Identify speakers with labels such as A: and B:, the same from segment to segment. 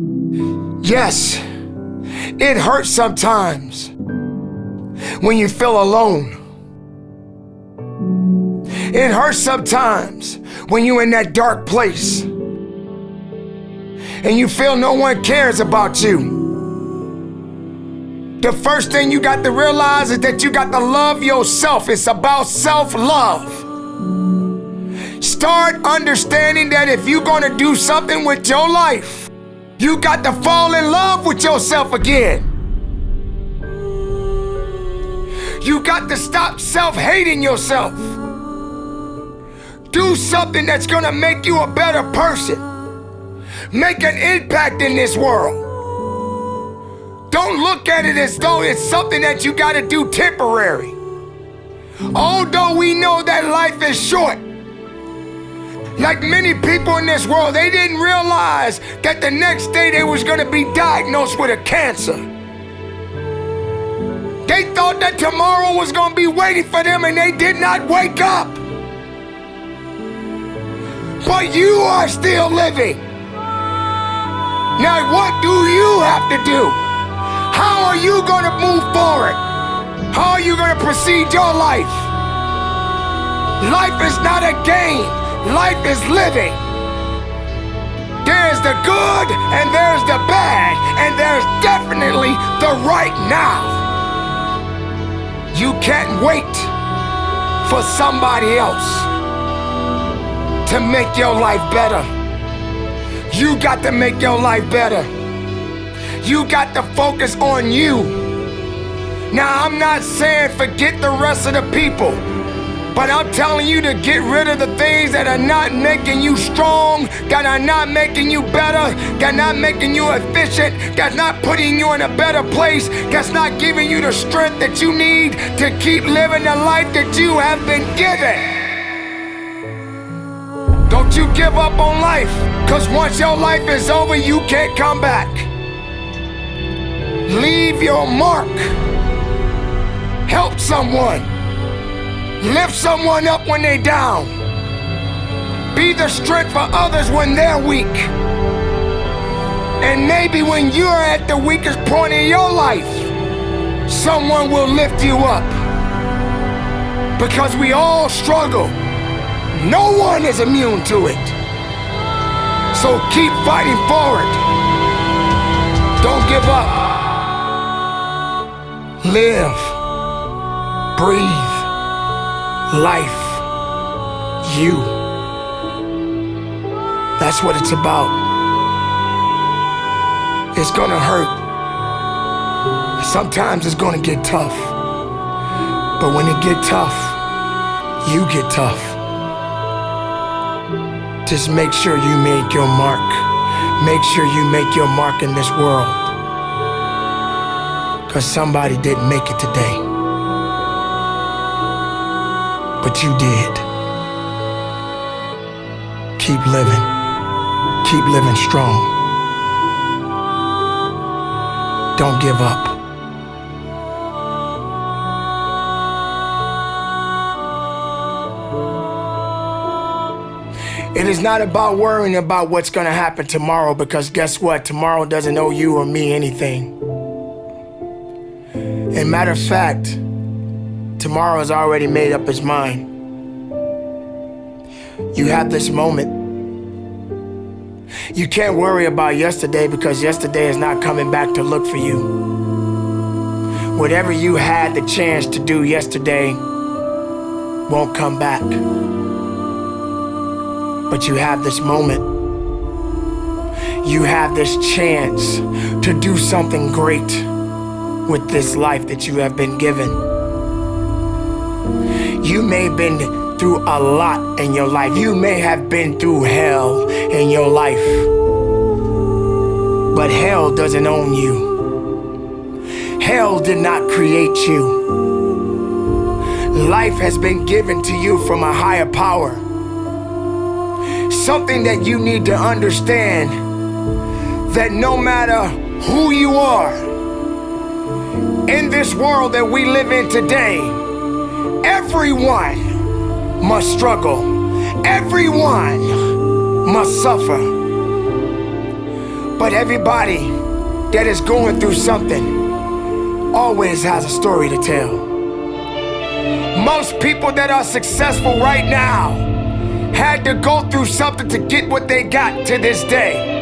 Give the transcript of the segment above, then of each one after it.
A: Yes, it hurts sometimes when you feel alone. It hurts sometimes when you're in that dark place and you feel no one cares about you. The first thing you got to realize is that you got to love yourself. It's about self-love. Start understanding that if you're gonna do something with your life, you got to fall in love with yourself again. You got to stop self-hating yourself. Do something that's gonna make you a better person. Make an impact in this world. Don't look at it as though it's something that you gotta do temporary. Although we know that life is short, like many people in this world, they didn't realize that the next day they was gonna be diagnosed with a cancer. They thought that tomorrow was gonna be waiting for them and they did not wake up. But you are still living. Now what do you have to do? How are you gonna move forward? How are you gonna proceed your life? Life is not a game. Life is living. There's the good and there's the bad, and there's definitely the right now. You can't wait for somebody else to make your life better. You got to make your life better. You got to focus on you. Now, I'm not saying forget the rest of the people, but I'm telling you to get rid of the things that are not making you strong, that are not making you better, that are not making you efficient, that's not putting you in a better place, that's not giving you the strength that you need to keep living the life that you have been given. Don't you give up on life, because once your life is over, you can't come back. Leave your mark. Help someone. Lift someone up when they're down. Be the strength for others when they're weak. And maybe when you're at the weakest point in your life, someone will lift you up. Because we all struggle. No one is immune to it. So keep fighting forward. Don't give up. Live. Breathe. Life. You. That's what it's about. It's gonna hurt. Sometimes it's gonna get tough. But when it get tough, you get tough. Just make sure you make your mark. Make sure you make your mark in this world. Because somebody didn't make it today. But you did. Keep living. Keep living strong. Don't give up. It is not about worrying about what's gonna happen tomorrow, because guess what? Tomorrow doesn't owe you or me anything. And matter of fact, tomorrow has already made up its mind. You have this moment. You can't worry about yesterday, because yesterday is not coming back to look for you. Whatever you had the chance to do yesterday won't come back. But you have this moment. You have this chance to do something great with this life that you have been given. You may have been through a lot in your life. You may have been through hell in your life. But hell doesn't own you. Hell did not create you. Life has been given to you from a higher power. Something that you need to understand, that no matter who you are, in this world that we live in today, everyone must struggle. Everyone must suffer. But everybody that is going through something always has a story to tell. Most people that are successful right now had to go through something to get what they got to this day.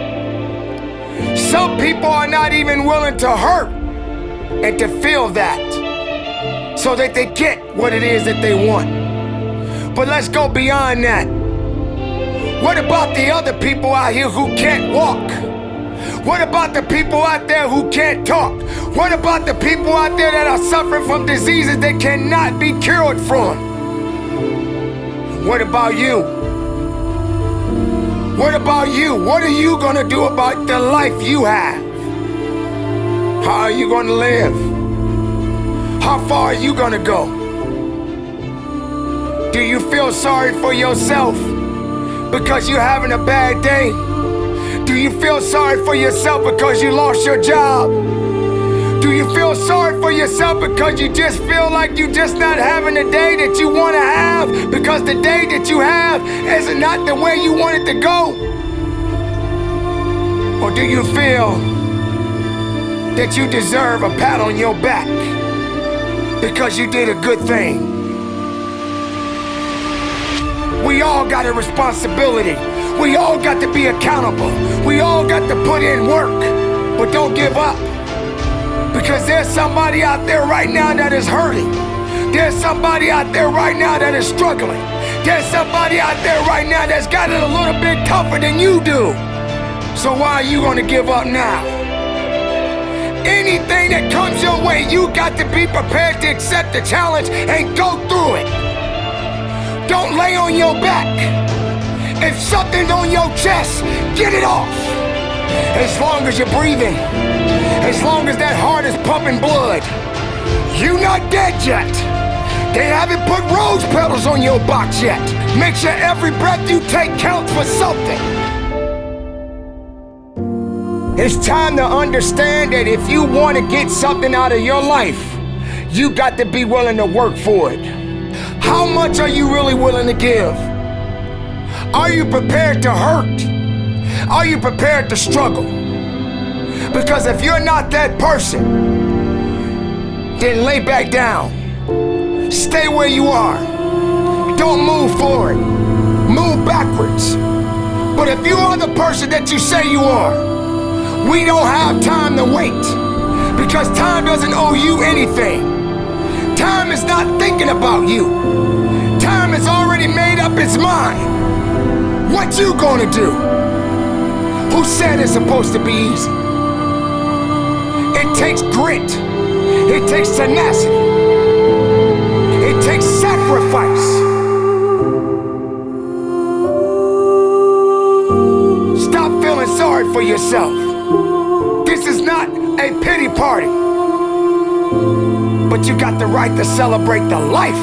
A: Some people are not even willing to hurt and to feel that so that they get what it is that they want. But let's go beyond that. What about the other people out here who can't walk? What about the people out there who can't talk? What about the people out there that are suffering from diseases that cannot be cured from? What about you? What about you? What are you gonna do about the life you have? How are you gonna live? How far are you gonna go? Do you feel sorry for yourself because you're having a bad day? Do you feel sorry for yourself because you lost your job? Do you feel sorry for yourself because you just feel like you're just not having the day that you want to have because the day that you have is not the way you want it to go? Or do you feel that you deserve a pat on your back because you did a good thing? We all got a responsibility. We all got to be accountable. We all got to put in work, but don't give up. Because there's somebody out there right now that is hurting. There's somebody out there right now that is struggling. There's somebody out there right now that's got it a little bit tougher than you do. So why are you gonna give up now? Anything that comes your way, you got to be prepared to accept the challenge and go through it. Don't lay on your back. If something's on your chest, get it off. As long as you're breathing, as long as that heart is pumping blood, you're not dead yet. They haven't put rose petals on your box yet. Make sure every breath you take counts for something. It's time to understand that if you want to get something out of your life, you got to be willing to work for it. How much are you really willing to give? Are you prepared to hurt? Are you prepared to struggle? Because if you're not that person, then lay back down. Stay where you are. Don't move forward. Move backwards. But if you are the person that you say you are, we don't have time to wait. Because time doesn't owe you anything. Time is not thinking about you. Time has already made up its mind. What you gonna do? Who said it's supposed to be easy? It takes grit. It takes tenacity. It takes sacrifice. Stop feeling sorry for yourself. This is not a pity party. But you got the right to celebrate the life.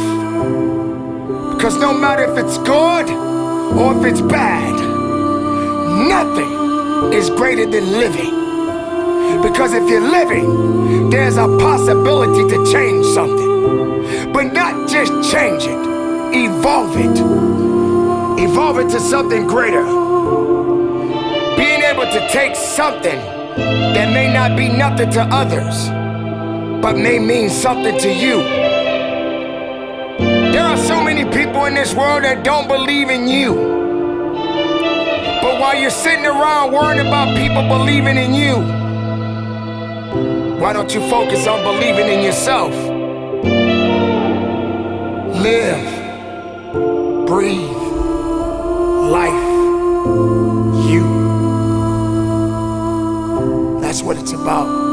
A: Because no matter if it's good or if it's bad, nothing is greater than living. Because if you're living, there's a possibility to change something. But not just change it, evolve it. Evolve it to something greater. Being able to take something that may not be nothing to others, but may mean something to you. There are so many people in this world that don't believe in you. But while you're sitting around worrying about people believing in you, why don't you focus on believing in yourself? Live, breathe, life, you. That's what it's about.